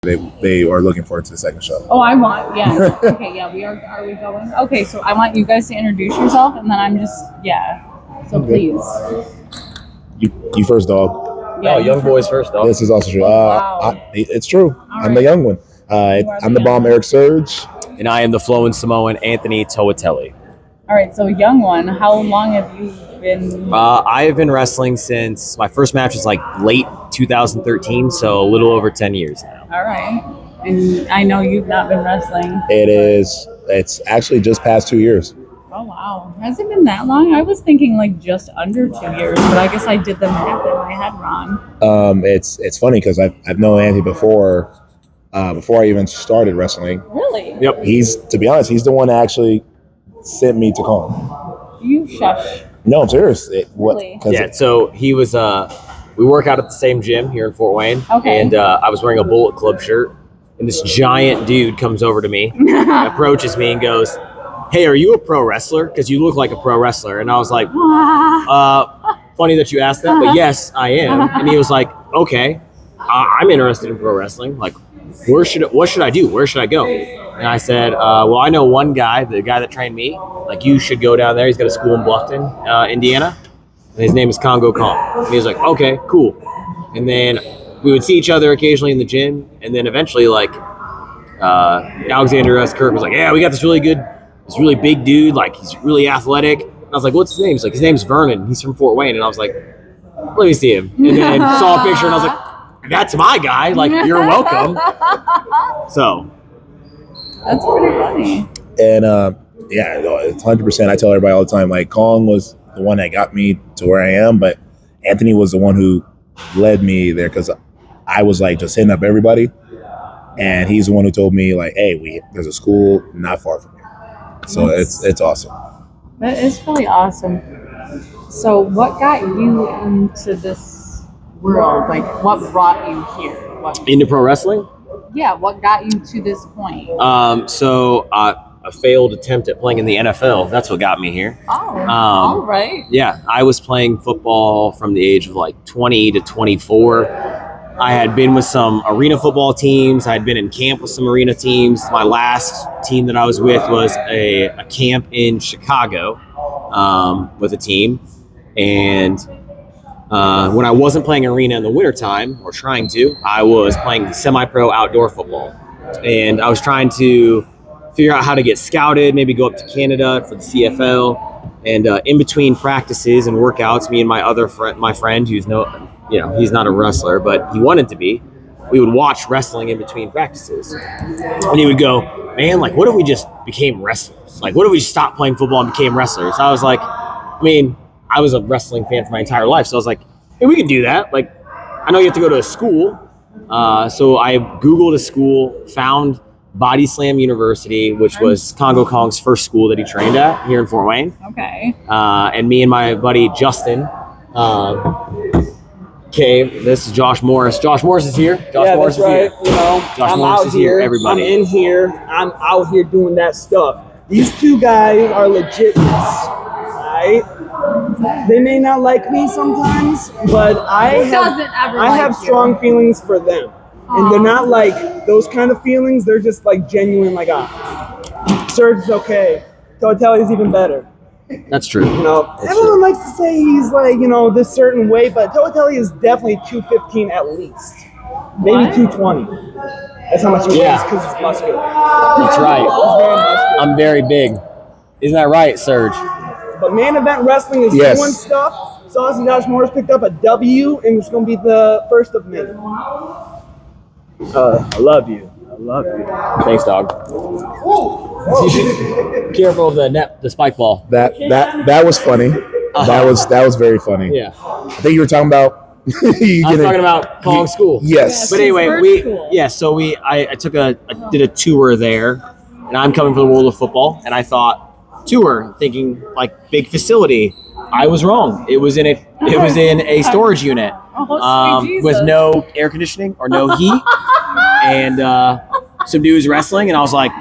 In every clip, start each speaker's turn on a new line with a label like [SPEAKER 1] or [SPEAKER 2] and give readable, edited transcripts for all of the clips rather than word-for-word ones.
[SPEAKER 1] They are looking forward to the second show.
[SPEAKER 2] Oh, I want, yeah. Okay, yeah, we are. Are we going? Okay, so I want you guys to introduce yourself, and then I'm just, yeah. So please.
[SPEAKER 1] You first, dog.
[SPEAKER 3] Yeah, young boys first, dog.
[SPEAKER 1] This is also true.
[SPEAKER 2] Wow.
[SPEAKER 1] It's true. I'm the young one. I'm the bomb, Erik Surge.
[SPEAKER 3] And I am the flowing Samoan, Anthony Toatele.
[SPEAKER 2] All right, so young one, how long have you been?
[SPEAKER 3] I have been wrestling since my first match was like late 2013, so a little over 10 years now.
[SPEAKER 2] All right. And I know you've not been wrestling.
[SPEAKER 1] It's actually just past 2 years.
[SPEAKER 2] Oh, wow. Has it been that long? I was thinking like just under 2 years, but I guess I did the math in my head wrong.
[SPEAKER 1] It's funny because I've known Anthony before I even started wrestling.
[SPEAKER 2] Really?
[SPEAKER 3] Yep.
[SPEAKER 1] To be honest, he's the one that actually sent me to call him.
[SPEAKER 2] You shush.
[SPEAKER 1] No, I'm serious.
[SPEAKER 2] Really?
[SPEAKER 3] Yeah, so he was, we work out at the same gym here in Fort Wayne.
[SPEAKER 2] Okay.
[SPEAKER 3] And I was wearing a Bullet Club shirt, and this giant dude comes over to me, approaches me and goes, "Hey, are you a pro wrestler? Because you look like a pro wrestler." And I was like, funny that you asked that, but yes, I am. And he was like, "Okay, I'm interested in pro wrestling. Like, what should I do? Where should I go?" And I said, well, I know one guy, the guy that trained me. Like, you should go down there. He's got a school in Bluffton, Indiana. And his name is Congo Kong. And he was like, okay, cool. And then we would see each other occasionally in the gym. And then eventually, like, Alexander S. Kirk was like, yeah, we got this really big dude. Like, he's really athletic. And I was like, what's his name? He's like, his name's Vernon. He's from Fort Wayne. And I was like, let me see him. And then saw a picture and I was like, that's my guy. Like, you're welcome. So.
[SPEAKER 2] That's pretty funny.
[SPEAKER 1] And yeah, it's 100%. I tell everybody all the time, like, Kong was the one that got me to where I am, but Anthony was the one who led me there because I was like just hitting up everybody, and he's the one who told me like, hey, there's a school not far from here. So it's awesome.
[SPEAKER 2] That is really awesome. So what got you into this world? Like, what brought you here?
[SPEAKER 3] Into pro wrestling?
[SPEAKER 2] Yeah, what got you to this point?
[SPEAKER 3] So a failed attempt at playing in the NFL. That's what got me here.
[SPEAKER 2] Oh, all right.
[SPEAKER 3] Yeah, I was playing football from the age of like 20 to 24. I had been with some arena football teams. I had been in camp with some arena teams. My last team that I was with was a camp in Chicago with a team. And when I wasn't playing arena in the wintertime, or trying to, I was playing semi-pro outdoor football. And I was trying to figure out how to get scouted, maybe go up to Canada for the CFL. And in between practices and workouts, me and my friend, who's he's not a wrestler, but he wanted to be, we would watch wrestling in between practices. And he would go, man, like, what if we just became wrestlers? Like, what if we stopped playing football and became wrestlers? I was like, I was a wrestling fan for my entire life. So I was like, hey, we can do that. Like, I know you have to go to a school. So I Googled a school, found Body Slam University, which was Congo Kong's first school that he trained at here in Fort Wayne.
[SPEAKER 2] Okay.
[SPEAKER 3] And me and my buddy Justin came. This is Josh Morris. Josh Morris is here.
[SPEAKER 4] Josh Morris is
[SPEAKER 3] right.
[SPEAKER 4] Here.
[SPEAKER 3] Josh
[SPEAKER 4] I'm
[SPEAKER 3] Morris
[SPEAKER 4] out
[SPEAKER 3] is
[SPEAKER 4] here.
[SPEAKER 3] Everybody.
[SPEAKER 4] I'm in here. I'm out here doing that stuff. These two guys are legit, right? They may not like me sometimes, but I have strong feelings for them. And they're not like those kind of feelings. They're just like genuine, like, Surge is okay. Toatele is even better.
[SPEAKER 3] That's true.
[SPEAKER 4] Everyone likes to say he's like, this certain way, but Toatele is definitely 215 at least. Maybe 220. That's how much he weighs because he's muscular.
[SPEAKER 3] That's right.
[SPEAKER 4] He's very muscular.
[SPEAKER 3] I'm very big. Isn't that right, Surge?
[SPEAKER 4] But main event wrestling is doing stuff. Sauce and Josh Morris picked up a W, and it's going to be the first of many. I love you. I love you.
[SPEAKER 3] Thanks, dog. Careful of the spike ball.
[SPEAKER 1] That was funny. That was very funny.
[SPEAKER 3] Yeah.
[SPEAKER 1] I think you were talking about.
[SPEAKER 3] I was talking about Kong School.
[SPEAKER 1] Yes.
[SPEAKER 3] But anyway, I did a tour there, and I'm coming from the world of football, and I thought tour, thinking like big facility. I was wrong. It was in a storage unit with no air conditioning or no heat, and some dudes wrestling, and I was like,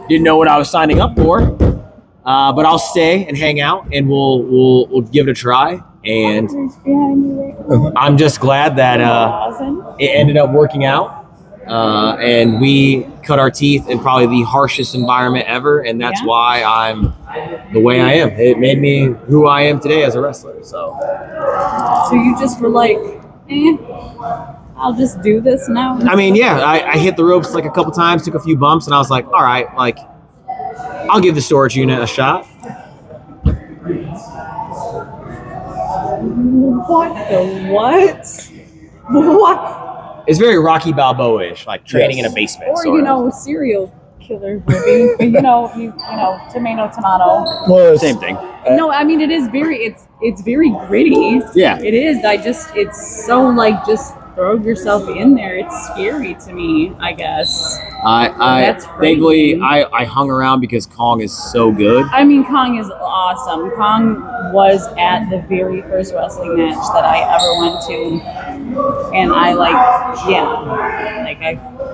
[SPEAKER 3] didn't know what I was signing up for, but I'll stay and hang out, and we'll give it a try. And I'm just glad that it ended up working out. and we cut our teeth in probably the harshest environment ever, and that's why I'm the way I am. It made me who I am today as a wrestler. So
[SPEAKER 2] you just were like, I'll just do this now.
[SPEAKER 3] I mean, yeah, I hit the ropes like a couple times, took a few bumps, and I was like, all right, like I'll give the storage unit a shot.
[SPEAKER 2] What?
[SPEAKER 3] It's very Rocky Balboa-ish, like training in a basement.
[SPEAKER 2] Or serial killer movie. But you know, tomato.
[SPEAKER 1] Well,
[SPEAKER 3] Same thing.
[SPEAKER 2] No, I mean it's very gritty.
[SPEAKER 3] Yeah.
[SPEAKER 2] It is. It's so like just throw yourself in there. It's scary to me, I guess.
[SPEAKER 3] That's thankfully I hung around because Kong is so good.
[SPEAKER 2] I mean, Kong is awesome. Kong was at the very first wrestling match that I ever went to, and I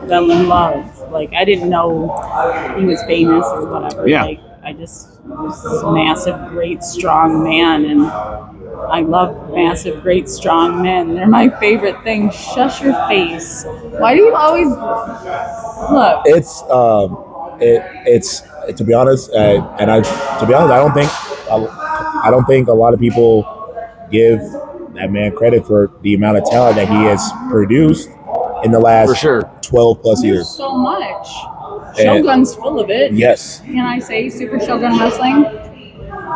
[SPEAKER 2] fell in love. Like I didn't know he was famous or whatever.
[SPEAKER 3] Yeah.
[SPEAKER 2] Like I just was a massive, great, strong man, and I love massive, great, strong men. They're my favorite thing. Shush your face. Why do you always look?
[SPEAKER 1] It's to be honest, I don't think a lot of people give that man credit for the amount of talent that he has produced in the last
[SPEAKER 3] For sure.
[SPEAKER 1] 12 plus
[SPEAKER 2] There's
[SPEAKER 1] years.
[SPEAKER 2] so much. Shogun's full of it.
[SPEAKER 1] Yes.
[SPEAKER 2] Can I say Super Shogun Wrestling?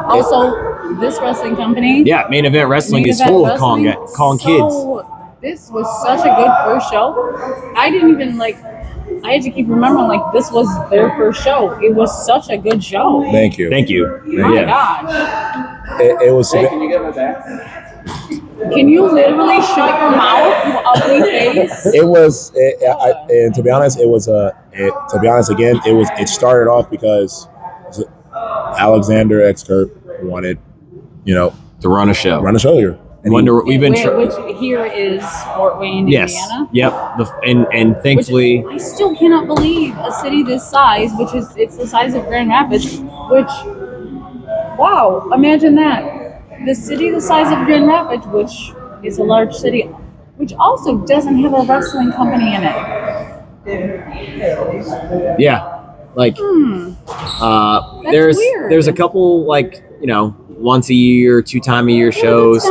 [SPEAKER 2] Also, this wrestling company.
[SPEAKER 3] Yeah, Main Event Wrestling
[SPEAKER 2] Main
[SPEAKER 3] is
[SPEAKER 2] Event
[SPEAKER 3] full of
[SPEAKER 2] Wrestling.
[SPEAKER 3] Kong kids.
[SPEAKER 2] So, this was such a good first show. I didn't even I had to keep remembering this was their first show. It was such a good show.
[SPEAKER 1] Thank you.
[SPEAKER 3] Thank you.
[SPEAKER 2] My gosh.
[SPEAKER 1] It was.
[SPEAKER 4] Can you get my back?
[SPEAKER 2] Can you literally shut your mouth, you ugly face?
[SPEAKER 1] It was, and to be honest, it started off because Alexander X Kurt wanted,
[SPEAKER 3] To run a show.
[SPEAKER 1] here. And
[SPEAKER 2] Which here is Fort Wayne,
[SPEAKER 3] Yes.
[SPEAKER 2] Indiana.
[SPEAKER 3] Yep. And thankfully,
[SPEAKER 2] I still cannot believe a city this size, it's the size of Grand Rapids, wow, imagine that. The city the size of Grand Rapids, which is a large city, which also doesn't have a wrestling company in it.
[SPEAKER 3] yeah,
[SPEAKER 2] That's weird.
[SPEAKER 3] there's a couple once a year, 2 time a year shows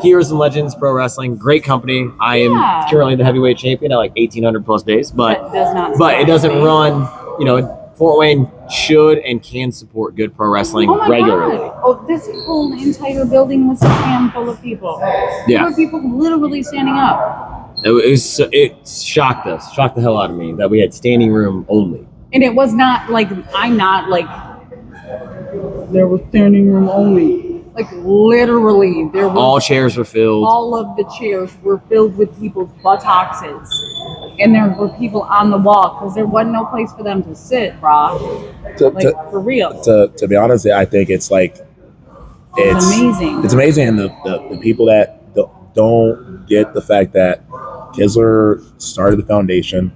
[SPEAKER 3] Heroes and Legends Pro Wrestling, great company. I am currently the heavyweight champion at 1,800 plus days, but it doesn't run. Fort Wayne should and can support good pro wrestling regularly.
[SPEAKER 2] God. Oh, this whole entire building was a handful of people. There were people literally standing up.
[SPEAKER 3] It shocked the hell out of me that we had standing room only.
[SPEAKER 2] And it was not there was standing room only. Literally, there was
[SPEAKER 3] All chairs were filled.
[SPEAKER 2] All of the chairs were filled with people's buttocks. And there were people on the wall because there wasn't no place for them to sit, brah. For real.
[SPEAKER 1] To be honest, I think it's
[SPEAKER 2] amazing.
[SPEAKER 1] It's amazing, and the people that don't get the fact that Kisler started the foundation,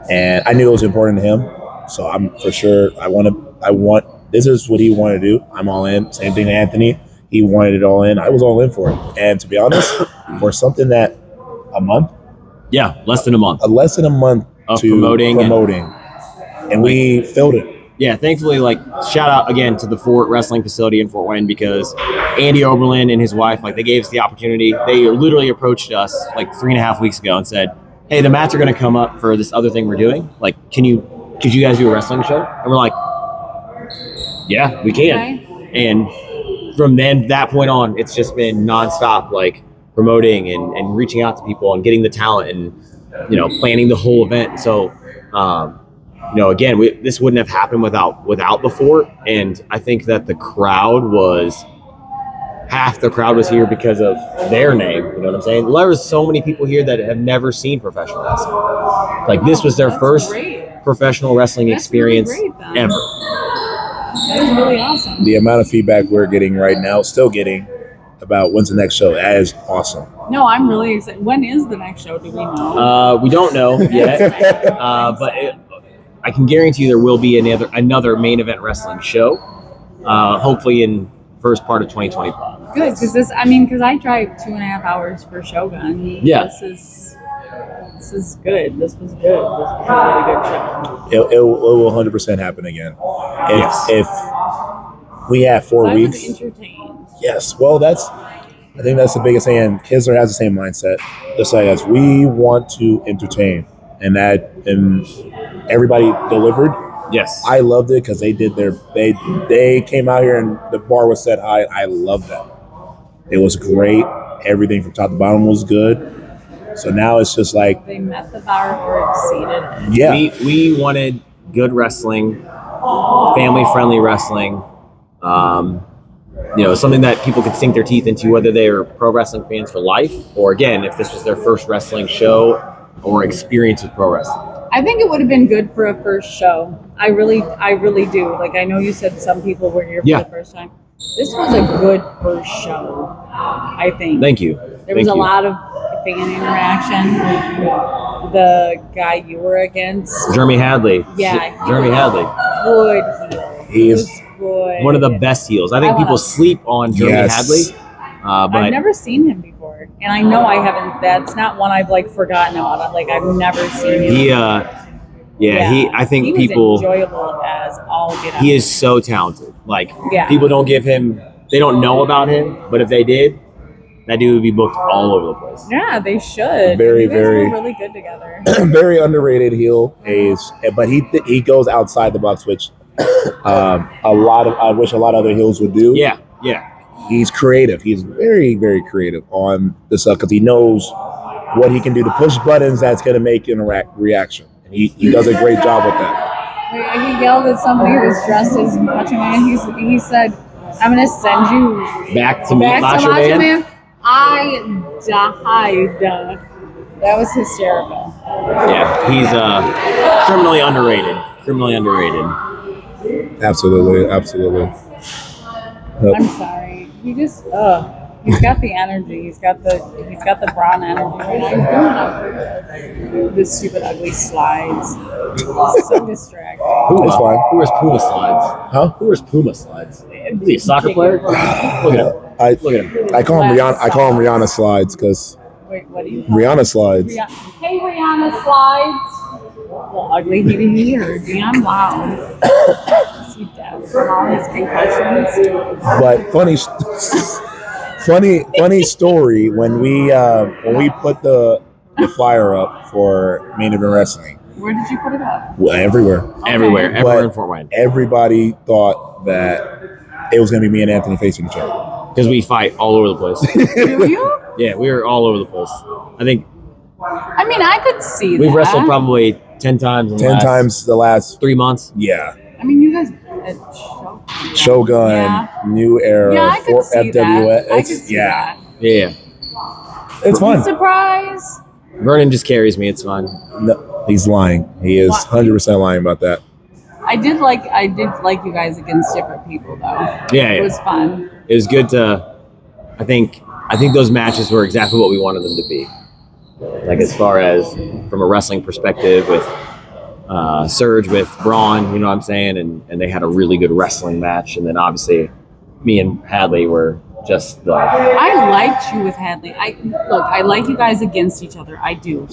[SPEAKER 1] and I knew it was important to him. So I'm for sure. I want. This is what he wanted to do. I'm all in. Same thing to Anthony. He wanted it all in. I was all in for it. And to be honest, for something that a month.
[SPEAKER 3] Yeah, less than a month.
[SPEAKER 1] Less than a month
[SPEAKER 3] of
[SPEAKER 1] to
[SPEAKER 3] promoting.
[SPEAKER 1] And we filled it.
[SPEAKER 3] Yeah, thankfully, shout out again to the Fort Wrestling facility in Fort Wayne because Andy Oberlin and his wife, they gave us the opportunity. They literally approached us 3.5 weeks ago and said, hey, the mats are going to come up for this other thing we're doing. Could you guys do a wrestling show? And we're like, yeah, we can.
[SPEAKER 2] Okay.
[SPEAKER 3] And from that point on, it's just been nonstop, promoting and reaching out to people and getting the talent and, planning the whole event. So, again, this wouldn't have happened without the Fort. And I think that half the crowd was here because of their name. You know what I'm saying? There was so many people here that have never seen professional wrestling. This was their first professional wrestling experience ever.
[SPEAKER 2] That is really awesome.
[SPEAKER 1] The amount of feedback we're getting right now, still getting, about when's the next show, that is awesome.
[SPEAKER 2] No, I'm really excited. When is the next show? Do we know?
[SPEAKER 3] We don't know yet, but I can guarantee you there will be another Main Event Wrestling show, hopefully in first part of 2025.
[SPEAKER 2] Good, because I drive 2.5 hours for Shogun.
[SPEAKER 3] Yeah.
[SPEAKER 2] This is good. This was good. This was a really good show.
[SPEAKER 1] It will 100% happen again. If we have 4
[SPEAKER 2] I
[SPEAKER 1] weeks.
[SPEAKER 2] was entertained.
[SPEAKER 1] Yes. Well, I think that's the biggest thing. And Kisler has the same mindset, just like us. We want to entertain, and everybody delivered.
[SPEAKER 3] Yes.
[SPEAKER 1] I loved it because they came out here and the bar was set high. I loved that. It was great. Everything from top to bottom was good. So now it's just like
[SPEAKER 2] they met the bar or exceeded it.
[SPEAKER 1] Yeah.
[SPEAKER 3] We wanted good wrestling, family-friendly wrestling. Something that people could sink their teeth into, whether they are pro wrestling fans for life, or again, if this was their first wrestling show or experience with pro wrestling.
[SPEAKER 2] I think it would have been good for a first show. I really do. Like, I know you said some people were here for the first time. This was a good first show, I think.
[SPEAKER 3] Thank you.
[SPEAKER 2] There was a lot of fan interaction. The guy you were against,
[SPEAKER 3] Jeremy Hadley.
[SPEAKER 2] Yeah.
[SPEAKER 3] Jeremy Hadley.
[SPEAKER 2] Good heel.
[SPEAKER 1] He is
[SPEAKER 2] good.
[SPEAKER 3] One of the best heels. I think people sleep on Jeremy Hadley. But
[SPEAKER 2] I've never seen him before, and I know I haven't. That's not one I've forgotten about. I've never seen him.
[SPEAKER 3] I think
[SPEAKER 2] he was
[SPEAKER 3] people
[SPEAKER 2] enjoyable as all get out.
[SPEAKER 3] He is so talented. People don't give him. They don't know about him, but if they did, that dude would be booked all over the place.
[SPEAKER 2] Yeah, they should.
[SPEAKER 1] Very,
[SPEAKER 2] you guys
[SPEAKER 1] very
[SPEAKER 2] were really good together.
[SPEAKER 1] very underrated heel. But he goes outside the box, which I wish a lot of other heels would do.
[SPEAKER 3] Yeah.
[SPEAKER 1] He's creative. He's very, very creative on the stuff because he knows what he can do to push buttons that's going to make an reaction. And he does a great job with that.
[SPEAKER 2] He yelled at somebody who was dressed as Macho Man. He said, "I'm going to send you
[SPEAKER 3] back to Macho Man."
[SPEAKER 2] I died. That was hysterical.
[SPEAKER 3] Yeah, he's criminally underrated.
[SPEAKER 1] Absolutely.
[SPEAKER 2] I'm sorry. He just he's got the energy. He's got the brawn energy. I'm doing this stupid ugly slides. It's so distracting.
[SPEAKER 1] It's fine.
[SPEAKER 3] Who wears Puma slides?
[SPEAKER 1] Huh?
[SPEAKER 3] Who wears Puma slides? Is he a soccer player? Look at him. Look at him.
[SPEAKER 1] I call him Rihanna slides because
[SPEAKER 2] Wait, what do you?
[SPEAKER 1] Rihanna slides.
[SPEAKER 2] Hey, Rihanna slides. Well, ugly he heard me. I'm loud. Is he dead from all his concussions?
[SPEAKER 1] But funny story when we put the flyer up for Main Event Wrestling.
[SPEAKER 2] Where did you put it up?
[SPEAKER 1] Well, everywhere.
[SPEAKER 2] Okay.
[SPEAKER 3] Everywhere
[SPEAKER 1] But
[SPEAKER 3] in Fort Wayne.
[SPEAKER 1] Everybody thought that it was going to be me and Anthony facing each other.
[SPEAKER 3] Because we fight all over the place.
[SPEAKER 2] Do you?
[SPEAKER 3] Yeah, we are all over the place. I think
[SPEAKER 2] I mean, I could see
[SPEAKER 3] we've
[SPEAKER 2] that.
[SPEAKER 3] wrestled probably 10 times in the
[SPEAKER 1] 10
[SPEAKER 3] last
[SPEAKER 1] times the last
[SPEAKER 3] 3 months.
[SPEAKER 1] Yeah.
[SPEAKER 2] I mean, you guys.
[SPEAKER 1] Shogun,
[SPEAKER 2] Yeah.
[SPEAKER 1] New Era,
[SPEAKER 2] Yeah, I could see
[SPEAKER 1] FWS.
[SPEAKER 2] that. I could see that.
[SPEAKER 3] Yeah.
[SPEAKER 1] It's fun.
[SPEAKER 2] Surprise!
[SPEAKER 3] Vernon just carries me. It's fun.
[SPEAKER 1] No, he's lying. He is 100% lying about that.
[SPEAKER 2] I did like you guys against different people though.
[SPEAKER 3] Yeah.
[SPEAKER 2] It was fun.
[SPEAKER 3] It was good to. I think those matches were exactly what we wanted them to be. As far as from a wrestling perspective with Surge with Braun, you know what I'm saying, and they had a really good wrestling match, and then obviously me and Hadley were just the.
[SPEAKER 2] I liked you with Hadley. I like you guys against each other. I do.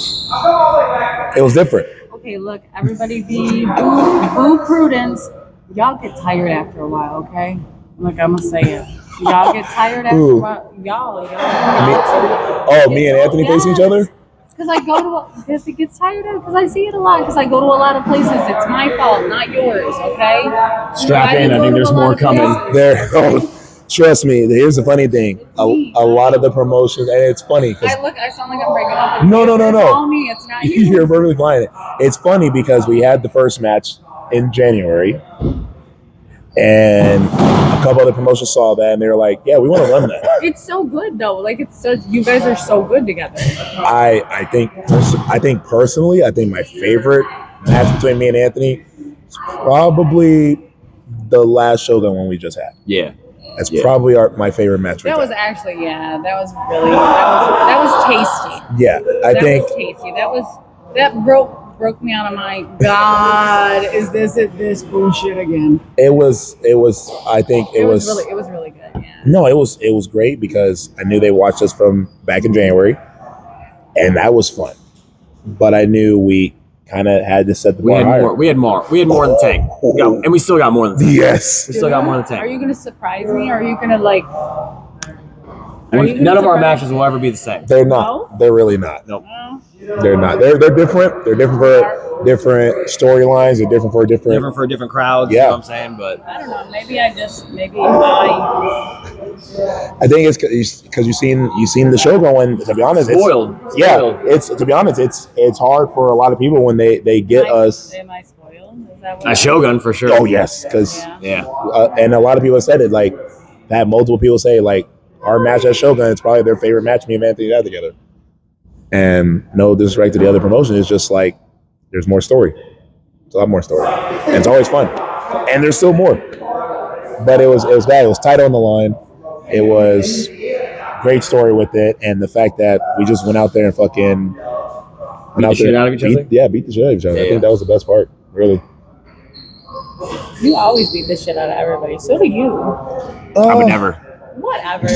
[SPEAKER 1] It was different.
[SPEAKER 2] Okay, look, everybody be boo Prudence. Y'all get tired after a while, okay? Look, I'm gonna say it. Y'all get tired after a while. Y'all.
[SPEAKER 1] Me and Anthony facing each other?
[SPEAKER 2] Because it gets tired of it. Because I see it a lot. Because I go to a lot of places. It's my fault, not yours. Okay.
[SPEAKER 3] Strap in. I think there's more coming.
[SPEAKER 1] There. Trust me. Here's the funny thing. A lot of the promotions, and it's funny because
[SPEAKER 2] I sound like I'm breaking up.
[SPEAKER 1] No.
[SPEAKER 2] Call me. It's not you.
[SPEAKER 1] You're perfectly fine. It's funny because we had the first match in January, and a couple other promotions saw that, and they were like, "Yeah, we want to run that."
[SPEAKER 2] It's so good though. You guys are so good together.
[SPEAKER 1] I think personally, my favorite match between me and Anthony is probably the last Shogun one we just had.
[SPEAKER 3] Yeah.
[SPEAKER 1] That's probably my favorite match.
[SPEAKER 2] That was actually, that was tasty.
[SPEAKER 1] Yeah, I think
[SPEAKER 2] that was tasty. That broke me out of my God. Is this bullshit again?
[SPEAKER 1] it was. I think it was
[SPEAKER 2] really good. Yeah.
[SPEAKER 1] No, it was great because I knew they watched us from back in January, and that was fun. but I knew we kind of had to set the bar higher.
[SPEAKER 3] We had more in the tank. And we still got more in the tank.
[SPEAKER 1] Yes.
[SPEAKER 3] We still got more in the tank.
[SPEAKER 2] Are you going to surprise me? Or are you going to like?
[SPEAKER 3] None of our matches will ever be the same.
[SPEAKER 1] They're not.
[SPEAKER 2] No?
[SPEAKER 1] They're really not.
[SPEAKER 3] Nope.
[SPEAKER 1] They're not. They're different. They're different for different storylines. They're different for
[SPEAKER 3] different crowds.
[SPEAKER 1] Yeah.
[SPEAKER 3] You know what I'm saying? But
[SPEAKER 2] I don't know. Maybe
[SPEAKER 1] I think it's because you've seen the show going. To be honest,
[SPEAKER 3] spoiled.
[SPEAKER 1] It's to be honest, it's hard for a lot of people when they get us.
[SPEAKER 2] Am I spoiled? Is that what
[SPEAKER 3] a Shogun for sure.
[SPEAKER 1] Oh yes, because
[SPEAKER 3] Yeah.
[SPEAKER 1] and a lot of people said it. Like that, multiple people say like our match at Shogun. It's probably their favorite match me and Anthony had together. And no disrespect to the other promotion, it's just like there's more story. It's a lot more story, and it's always fun. And there's still more. But it was bad. It was tight on the line. It was great story with it, and the fact that we just went out there and fucking
[SPEAKER 3] Beat the shit out of each other?
[SPEAKER 1] Beat the shit out of each other.
[SPEAKER 3] Yeah,
[SPEAKER 1] I think that was the best part, really.
[SPEAKER 2] You always beat the shit out of everybody. So do you.
[SPEAKER 3] I would never.
[SPEAKER 2] Whatever.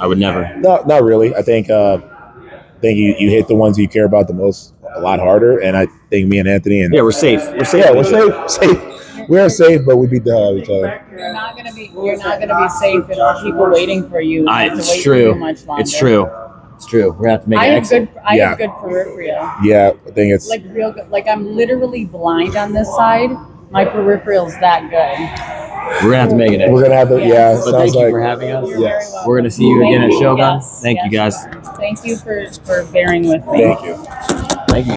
[SPEAKER 3] I would never.
[SPEAKER 1] No, not really. I think you hit the ones you care about the most a lot harder, and I think me and Anthony and
[SPEAKER 3] We're safe. We're safe.
[SPEAKER 1] yeah, we're safe. We're safe, but we beat the hell out of each other.
[SPEAKER 2] You're not gonna be safe if there's people waiting for you. have to
[SPEAKER 3] It's
[SPEAKER 2] wait
[SPEAKER 3] true.
[SPEAKER 2] Too much longer.
[SPEAKER 3] It's true. It's true. We're gonna have to make
[SPEAKER 2] I
[SPEAKER 3] an
[SPEAKER 2] have
[SPEAKER 3] exit.
[SPEAKER 2] good. I
[SPEAKER 1] Yeah.
[SPEAKER 2] have good peripheral.
[SPEAKER 1] Yeah, I think it's
[SPEAKER 2] Like real good. Like I'm literally blind on this side. My peripheral's that good.
[SPEAKER 3] We're gonna have to make an exit.
[SPEAKER 1] we're gonna have to. Yeah,
[SPEAKER 3] But
[SPEAKER 1] sounds
[SPEAKER 3] thank you
[SPEAKER 1] like
[SPEAKER 3] for having us.
[SPEAKER 2] You're
[SPEAKER 1] Yes.
[SPEAKER 2] very welcome.
[SPEAKER 3] We're gonna see you
[SPEAKER 2] Thank
[SPEAKER 3] again at
[SPEAKER 2] you.
[SPEAKER 3] Shogun.
[SPEAKER 2] Yes,
[SPEAKER 3] Thank you
[SPEAKER 2] yes.
[SPEAKER 3] guys.
[SPEAKER 2] Thank you for bearing with me.
[SPEAKER 1] thank you.
[SPEAKER 3] Thank you.